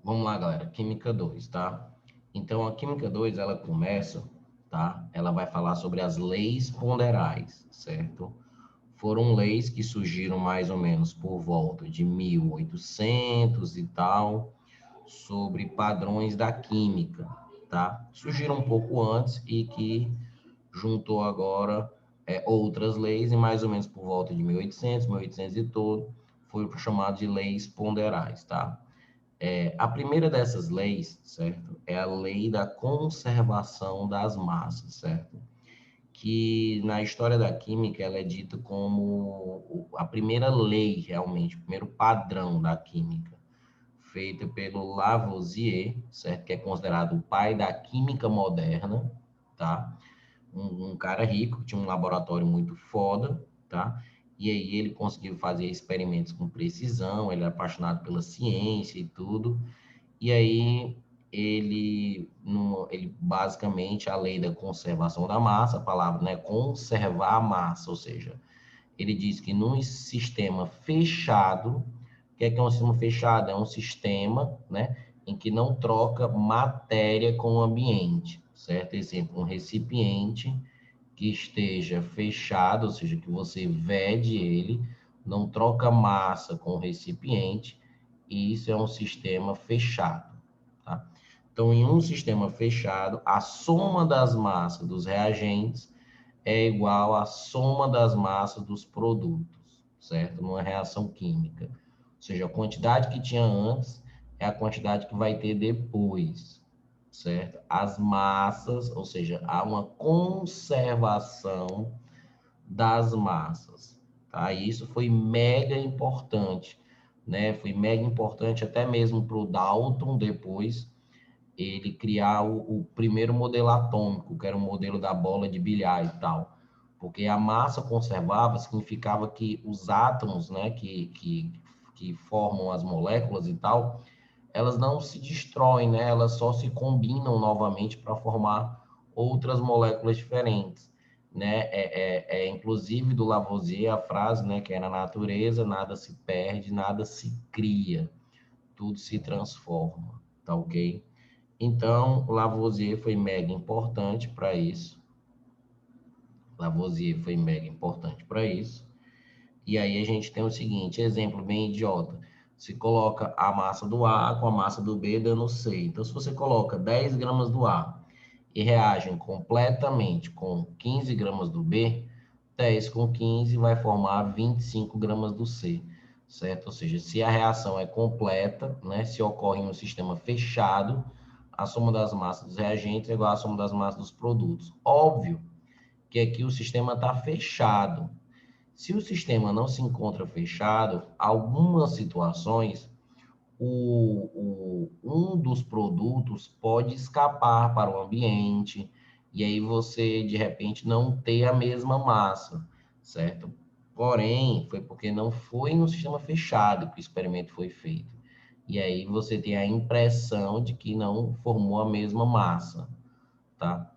Vamos lá, galera. Química 2, tá? Então, a Química 2, ela começa, tá? Ela vai falar sobre as leis ponderais, certo? Foram leis que surgiram mais ou menos por volta de 1800 e tal, sobre padrões da química, tá? Surgiram um pouco antes e que juntou agora outras leis, e mais ou menos por volta de 1800, 1800 e todo, foi o chamado de leis ponderais, tá? A primeira dessas leis, certo, é a lei da conservação das massas, certo? Que na história da química ela é dita como a primeira lei, realmente, o primeiro padrão da química, feita pelo Lavoisier, certo? Que é considerado o pai da química moderna, tá? Um cara rico, que tinha um laboratório muito foda, tá? E aí ele conseguiu fazer experimentos com precisão, ele é apaixonado pela ciência e tudo. E aí ele basicamente a lei da conservação da massa, a palavra, né, conservar a massa, ou seja, ele diz que num sistema fechado, o que é um sistema fechado? É um sistema, né, em que não troca matéria com o ambiente, certo? Exemplo, um recipiente que esteja fechado, ou seja, que você vede ele, não troca massa com o recipiente, e isso é um sistema fechado, tá? Então, em um sistema fechado, a soma das massas dos reagentes é igual à soma das massas dos produtos, certo? Numa reação química. Ou seja, a quantidade que tinha antes é a quantidade que vai ter depois, certo? As massas, ou seja, há uma conservação das massas, tá? E isso foi mega importante, né? Foi mega importante até mesmo para o Dalton depois ele criar o primeiro modelo atômico, que era o modelo da bola de bilhar e tal. Porque a massa conservava significava que os átomos, né, que formam as moléculas e tal, elas não se destroem, né? Elas só se combinam novamente para formar outras moléculas diferentes, né? Inclusive do Lavoisier a frase, né, que é na natureza nada se perde, nada se cria, tudo se transforma, tá ok? Então, Lavoisier foi mega importante para isso. Lavoisier foi mega importante para isso. E aí a gente tem o seguinte, exemplo bem idiota. Se coloca a massa do A com a massa do B dando C. Então, se você coloca 10 gramas do A e reagem completamente com 15 gramas do B, 10 com 15 vai formar 25 gramas do C, certo? Ou seja, se a reação é completa, né, se ocorre em um sistema fechado, a soma das massas dos reagentes é igual à soma das massas dos produtos. Óbvio que aqui o sistema está fechado. Se o sistema não se encontra fechado, algumas situações, um dos produtos pode escapar para o ambiente, e aí você, de repente, não ter a mesma massa, certo? Porém, foi porque não foi no sistema fechado que o experimento foi feito. E aí você tem a impressão de que não formou a mesma massa, tá?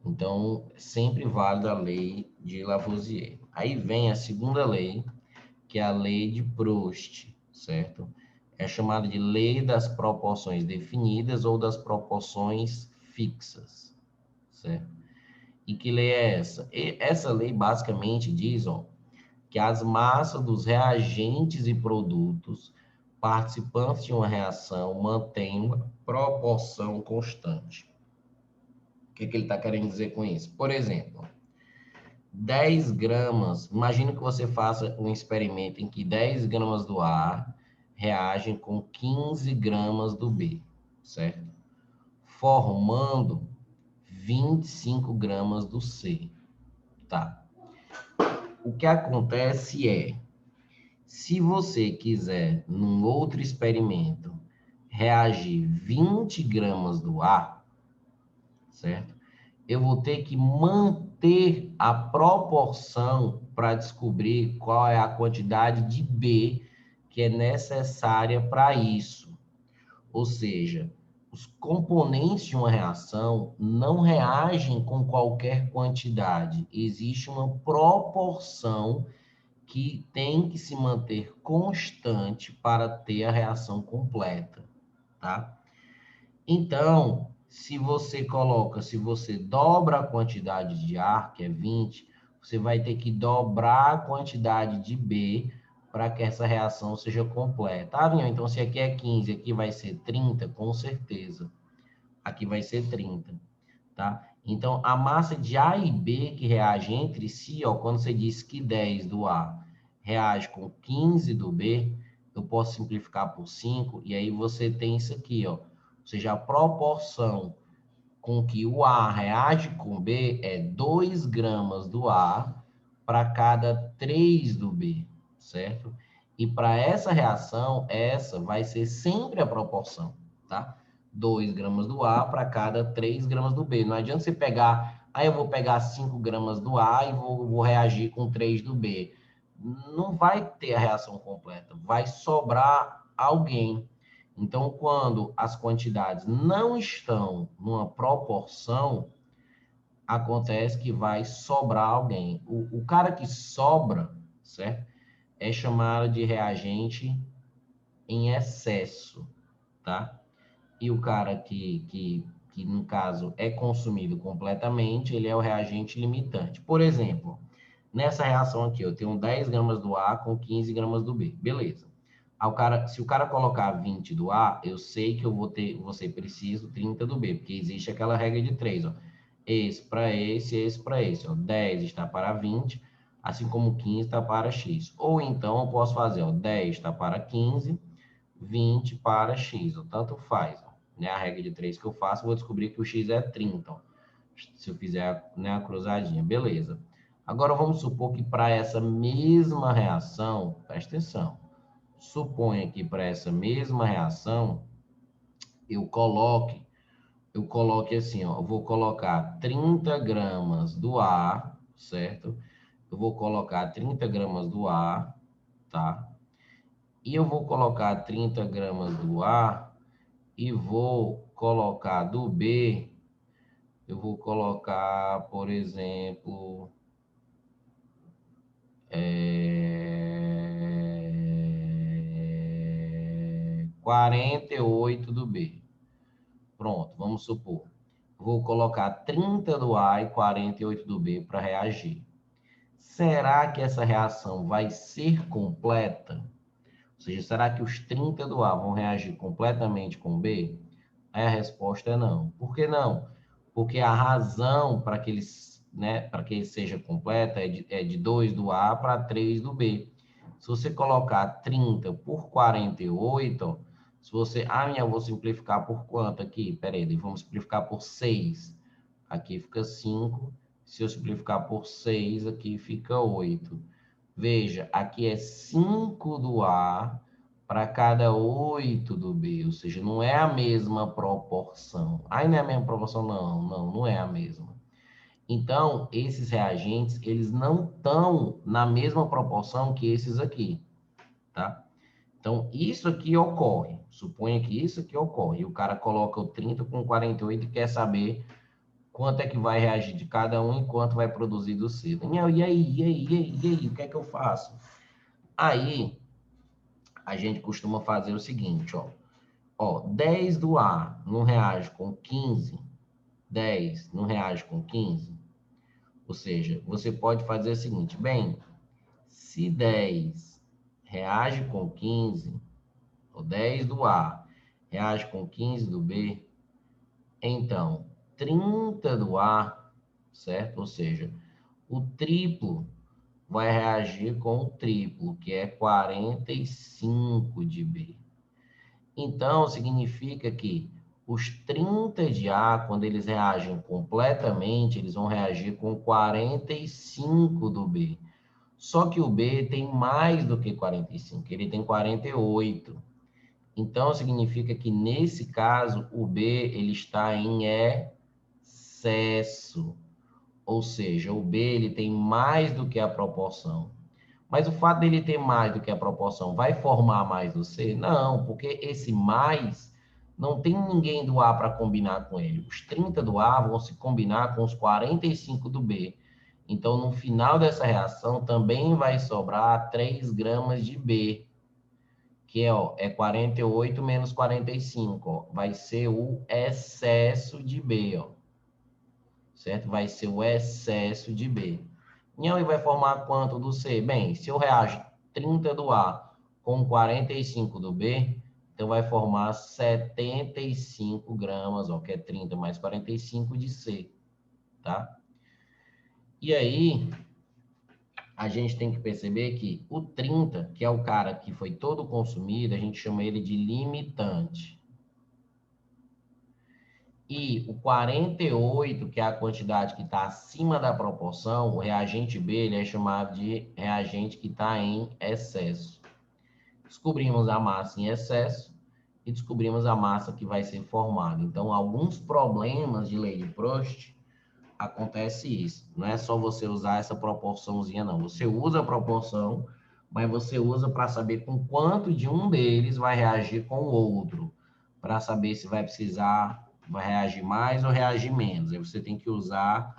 Então, sempre válida a lei de Lavoisier. Aí vem a segunda lei, que é a lei de Proust, certo? É chamada de lei das proporções definidas ou das proporções fixas, certo? E que lei é essa? Essa lei basicamente diz, ó, que as massas dos reagentes e produtos participantes de uma reação mantêm uma proporção constante. O que ele está querendo dizer com isso? Por exemplo, 10 gramas, imagina que você faça um experimento em que 10 gramas do A reagem com 15 gramas do B, certo? Formando 25 gramas do C, tá? O que acontece é, se você quiser, num outro experimento, reagir 20 gramas do A, certo? Eu vou ter que manter a proporção para descobrir qual é a quantidade de B que é necessária para isso. Ou seja, os componentes de uma reação não reagem com qualquer quantidade. Existe uma proporção que tem que se manter constante para ter a reação completa, tá? Então, se você dobra a quantidade de A, que é 20, você vai ter que dobrar a quantidade de B para que essa reação seja completa. Ah, Vinhão, então se aqui é 15, aqui vai ser 30, com certeza. Aqui vai ser 30, tá? Então, a massa de A e B que reage entre si, ó, quando você diz que 10 do A reage com 15 do B, eu posso simplificar por 5, e aí você tem isso aqui, ó. Ou seja, a proporção com que o A reage com o B é 2 gramas do A para cada 3 do B, certo? E para essa reação, essa vai ser sempre a proporção, tá? 2 gramas do A para cada 3 gramas do B. Não adianta você pegar, aí eu vou pegar 5 gramas do A e vou reagir com 3 do B. Não vai ter a reação completa, vai sobrar alguém. Então, quando as quantidades não estão numa proporção, acontece que vai sobrar alguém. O cara que sobra, certo? É chamado de reagente em excesso, tá? E o cara que no caso, é consumido completamente, ele é o reagente limitante. Por exemplo, nessa reação aqui, eu tenho 10 gramas do A com 15 gramas do B. Beleza. Se o cara colocar 20 do A, eu sei que eu vou ser preciso 30 do B, porque existe aquela regra de 3, ó. Esse para esse para esse, ó. 10 está para 20, assim como 15 está para X. Ou então eu posso fazer, ó, 10 está para 15, 20 para X, ó. Tanto faz, ó. Né? A regra de 3 que eu faço, eu vou descobrir que o X é 30, ó. Se eu fizer, né, a cruzadinha, beleza. Agora vamos supor que para essa mesma reação, presta atenção, suponha que para essa mesma reação eu coloque assim, ó, eu vou colocar 30 gramas do A, certo? Eu vou colocar 30 gramas do A, tá? E eu vou colocar 30 gramas do A e vou colocar do B, eu vou colocar, por exemplo, 48 do B. Pronto, vamos supor. Vou colocar 30 do A e 48 do B para reagir. Será que essa reação vai ser completa? Ou seja, será que os 30 do A vão reagir completamente com o B? Aí a resposta é não. Por que não? Porque a razão para que eles, né, para que ele seja completa é de 2 do A para 3 do B. Se você colocar 30 por 48, se você... Ah, eu vou simplificar por quanto aqui? Peraí, vamos simplificar por 6. Aqui fica 5. Se eu simplificar por 6, aqui fica 8. Veja, aqui é 5 do A para cada 8 do B, ou seja, não é a mesma proporção. Aí não é a mesma proporção, não é a mesma. Então, esses reagentes, eles não estão na mesma proporção que esses aqui, tá? Então, isso aqui ocorre. Suponha que isso aqui ocorre. O cara coloca o 30 com 48 e quer saber quanto é que vai reagir de cada um e quanto vai produzir do C. E aí, o que é que eu faço? Aí, a gente costuma fazer o seguinte, ó, 10 do A não reage com 15, 10 não reage com 15, ou seja, você pode fazer o seguinte, bem, se 10 reage com 15, ou 10 do A reage com 15 do B, então 30 do A, certo? Ou seja, o triplo vai reagir com o triplo, que é 45 de B. Então, significa que os 30 de A, quando eles reagem completamente, eles vão reagir com 45 do B. Só que o B tem mais do que 45, ele tem 48. Então, significa que, nesse caso, o B ele está em excesso. Ou seja, o B ele tem mais do que a proporção. Mas o fato dele ter mais do que a proporção vai formar mais do C? Não, porque esse mais não tem ninguém do A para combinar com ele. Os 30 do A vão se combinar com os 45 do B. Então, no final dessa reação, também vai sobrar 3 gramas de B, que é 48 menos 45, ó, vai ser o excesso de B, ó, certo? Vai ser o excesso de B. E aí vai formar quanto do C? Bem, se eu reajo 30 do A com 45 do B, então vai formar 75 gramas, ó, que é 30 mais 45 de C, tá? E aí, a gente tem que perceber que o 30, que é o cara que foi todo consumido, a gente chama ele de limitante. E o 48, que é a quantidade que está acima da proporção, o reagente B, ele é chamado de reagente que está em excesso. Descobrimos a massa em excesso e descobrimos a massa que vai ser formada. Então, alguns problemas de lei de Prost acontece isso. Não é só você usar essa proporçãozinha, não. Você usa a proporção, mas você usa para saber com quanto de um deles vai reagir com o outro, para saber se vai precisar, vai reagir mais ou reagir menos. Aí você tem que usar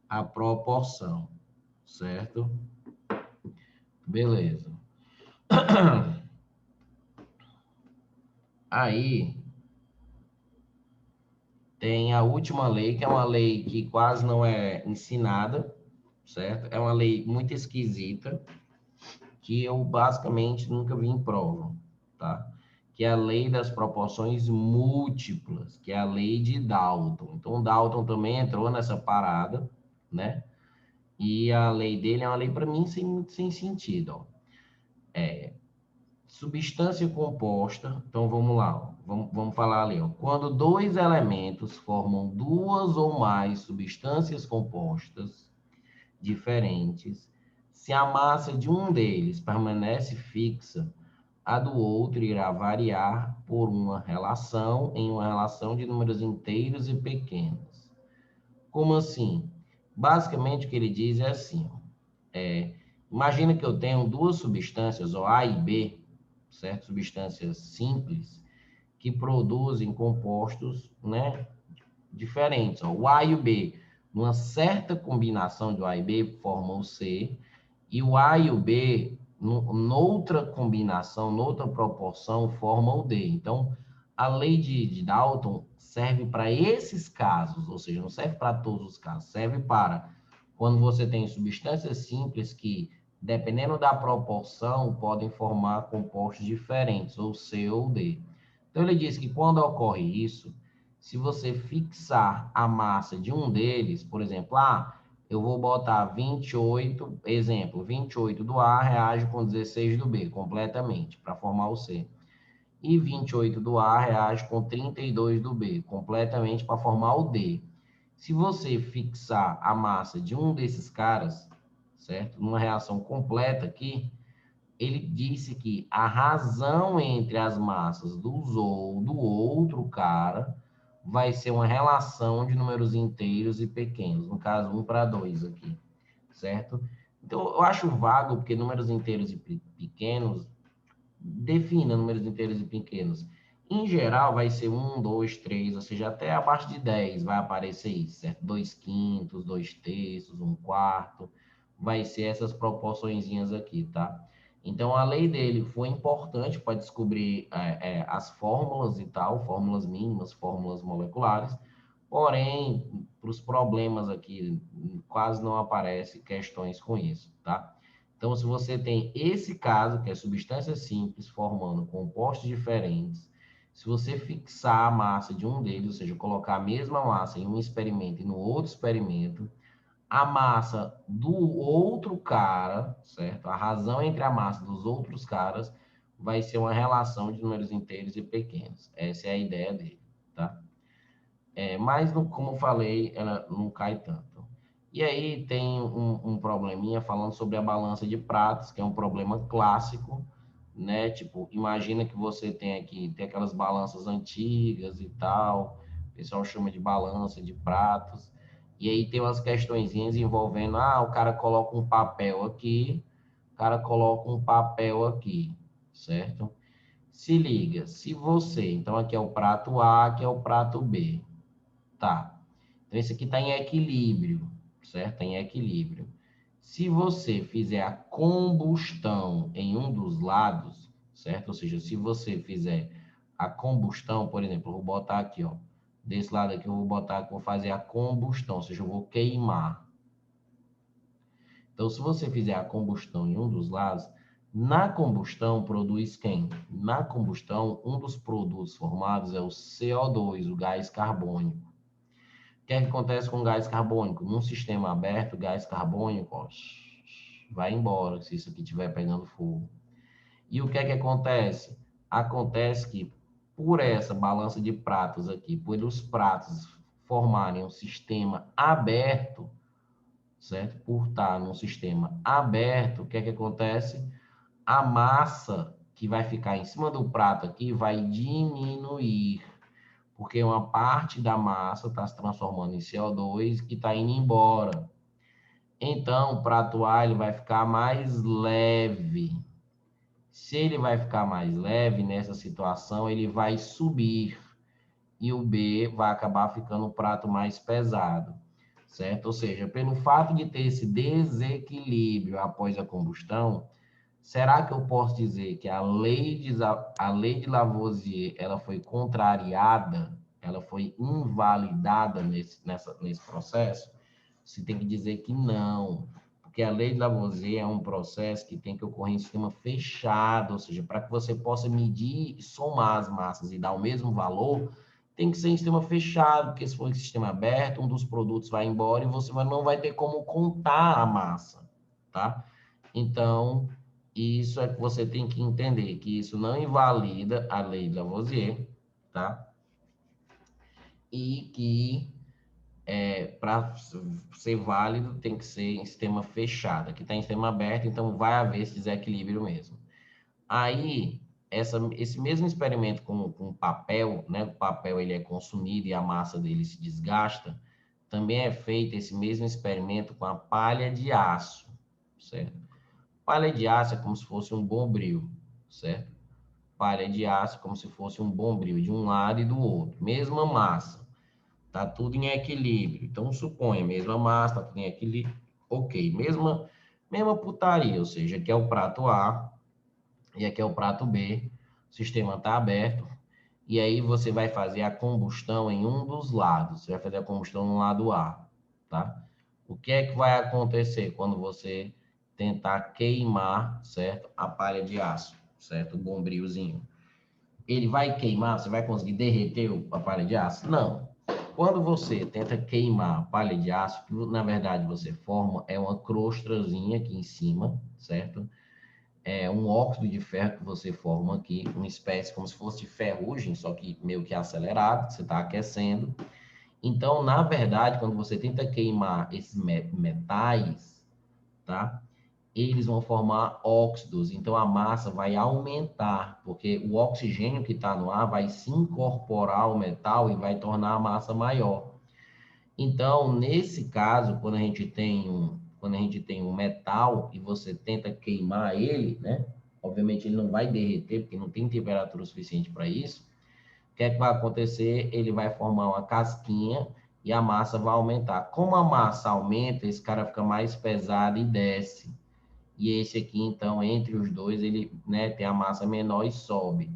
a proporção, certo? Beleza. Aí tem a última lei, que é uma lei que quase não é ensinada, certo? É uma lei muito esquisita, que eu basicamente nunca vi em prova, tá? Que é a lei das proporções múltiplas, que é a lei de Dalton. Então, o Dalton também entrou nessa parada, né? E a lei dele é uma lei, para mim, sem sentido, ó. Substância composta, então vamos lá, ó. Vamos falar ali, ó. Quando dois elementos formam duas ou mais substâncias compostas diferentes, se a massa de um deles permanece fixa, a do outro irá variar por uma relação de números inteiros e pequenos. Como assim? Basicamente, o que ele diz é assim, ó, imagina que eu tenho duas substâncias, ó, A e B, certo? Substâncias simples, que produzem compostos, né, diferentes. Ó. O A e o B, numa certa combinação de A e B, formam o C, e o A e o B, noutra combinação, noutra proporção, formam o D. Então, a lei de Dalton serve para esses casos, ou seja, não serve para todos os casos, serve para quando você tem substâncias simples que, dependendo da proporção, podem formar compostos diferentes, ou C ou D. Então, ele diz que quando ocorre isso, se você fixar a massa de um deles, por exemplo, eu vou botar 28, exemplo, 28 do A reage com 16 do B, completamente, para formar o C. E 28 do A reage com 32 do B, completamente para formar o D. Se você fixar a massa de um desses caras, certo? Numa reação completa aqui, ele disse que a razão entre as massas do outro cara vai ser uma relação de números inteiros e pequenos, no caso 1 para 2 aqui, certo? Então, eu acho vago, porque números inteiros e pequenos, defina números inteiros e pequenos. Em geral, vai ser 1, 2, 3, ou seja, até abaixo de 10 vai aparecer isso, certo? 2 quintos, 2 terços, 1 quarto, vai ser essas proporçõezinhas aqui, tá? Então, a lei dele foi importante para descobrir as fórmulas e tal, fórmulas mínimas, fórmulas moleculares, porém, para os problemas aqui, quase não aparece questões com isso, tá? Então, se você tem esse caso, que é substâncias simples formando compostos diferentes, se você fixar a massa de um deles, ou seja, colocar a mesma massa em um experimento e no outro experimento, a massa do outro cara, certo? A razão entre a massa dos outros caras vai ser uma relação de números inteiros e pequenos. Essa é a ideia dele, tá? Mas, como eu falei, ela não cai tanto. E aí tem um probleminha falando sobre a balança de pratos, que é um problema clássico, né? Tipo, imagina que você tem aquelas balanças antigas e tal, o pessoal chama de balança de pratos, e aí tem umas questõezinhas envolvendo, o cara coloca um papel aqui, o cara coloca um papel aqui, certo? Se liga, se você, então aqui é o prato A, aqui é o prato B, tá? Então esse aqui está em equilíbrio, certo? Tá em equilíbrio. Se você fizer a combustão em um dos lados, certo? Ou seja, se você fizer a combustão, por exemplo, eu vou botar aqui, ó, desse lado aqui eu vou botar que vou fazer a combustão, ou seja, eu vou queimar. Então, se você fizer a combustão em um dos lados, na combustão produz quem? Na combustão, um dos produtos formados é o CO2, o gás carbônico. O que é que acontece com o gás carbônico? Num sistema aberto, o gás carbônico, ó, vai embora se isso aqui estiver pegando fogo. E o que é que acontece? Acontece que por essa balança de pratos aqui, por os pratos formarem um sistema aberto, certo? Por estar num sistema aberto, o que é que acontece? A massa que vai ficar em cima do prato aqui vai diminuir, porque uma parte da massa está se transformando em CO2 que está indo embora. Então, o prato A ele vai ficar mais leve. Se ele vai ficar mais leve nessa situação, ele vai subir e o B vai acabar ficando um prato mais pesado, certo? Ou seja, pelo fato de ter esse desequilíbrio após a combustão, será que eu posso dizer que a lei de Lavoisier ela foi contrariada, ela foi invalidada nesse processo? Você tem que dizer que não, porque a lei de Lavoisier é um processo que tem que ocorrer em sistema fechado, ou seja, para que você possa medir e somar as massas e dar o mesmo valor, tem que ser em sistema fechado, porque se for em sistema aberto, um dos produtos vai embora e você não vai ter como contar a massa, tá? Então, isso é que você tem que entender, que isso não invalida a lei de Lavoisier, tá? E que para ser válido tem que ser em sistema fechado. Aqui está em sistema aberto, então vai haver esse desequilíbrio mesmo. Aí, esse mesmo experimento com papel, né? O papel ele é consumido e a massa dele se desgasta. Também é feito esse mesmo experimento com a palha de aço, certo? Palha de aço é como se fosse um bombril, certo? Palha de aço como se fosse um bombril de um lado e do outro. Mesma massa, tá tudo em equilíbrio. Então, suponha, mesma massa, tá tudo em equilíbrio. Ok, mesma putaria, ou seja, aqui é o prato A e aqui é o prato B. O sistema está aberto. E aí você vai fazer a combustão em um dos lados. Você vai fazer a combustão no lado A, tá? O que é que vai acontecer quando você tentar queimar, certo? A palha de aço, certo? O bombrilzinho. Ele vai queimar, você vai conseguir derreter a palha de aço? Não. Quando você tenta queimar a palha de aço, que na verdade você forma é uma crostazinha aqui em cima, certo? É um óxido de ferro que você forma aqui, uma espécie como se fosse de ferrugem, só que meio que acelerado, você está aquecendo. Então, na verdade, quando você tenta queimar esses metais, tá? Eles vão formar óxidos, então a massa vai aumentar, porque o oxigênio que está no ar vai se incorporar ao metal e vai tornar a massa maior. Então, nesse caso, quando a gente tem um metal e você tenta queimar ele, né? Obviamente ele não vai derreter, porque não tem temperatura suficiente para isso. O que é que vai acontecer? Ele vai formar uma casquinha e a massa vai aumentar. Como a massa aumenta, esse cara fica mais pesado e desce. E esse aqui, então, entre os dois, ele, né, tem a massa menor e sobe.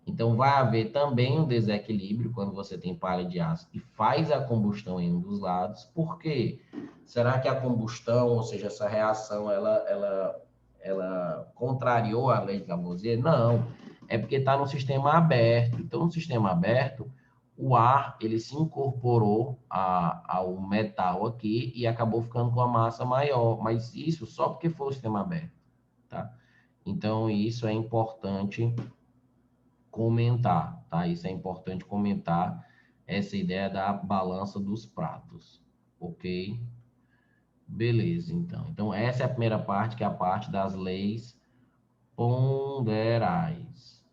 Então, vai haver também um desequilíbrio quando você tem palha de aço e faz a combustão em um dos lados. Por quê? Será que a combustão, ou seja, essa reação, ela contrariou a lei de Lavoisier? Não, é porque está no sistema aberto. Então, no sistema aberto, o ar ele se incorporou ao metal aqui e acabou ficando com a massa maior, mas isso só porque foi o sistema aberto, tá? Então, isso é importante comentar, tá? Isso é importante comentar, essa ideia da balança dos pratos, ok? Beleza, então. Então, essa é a primeira parte, que é a parte das leis ponderais.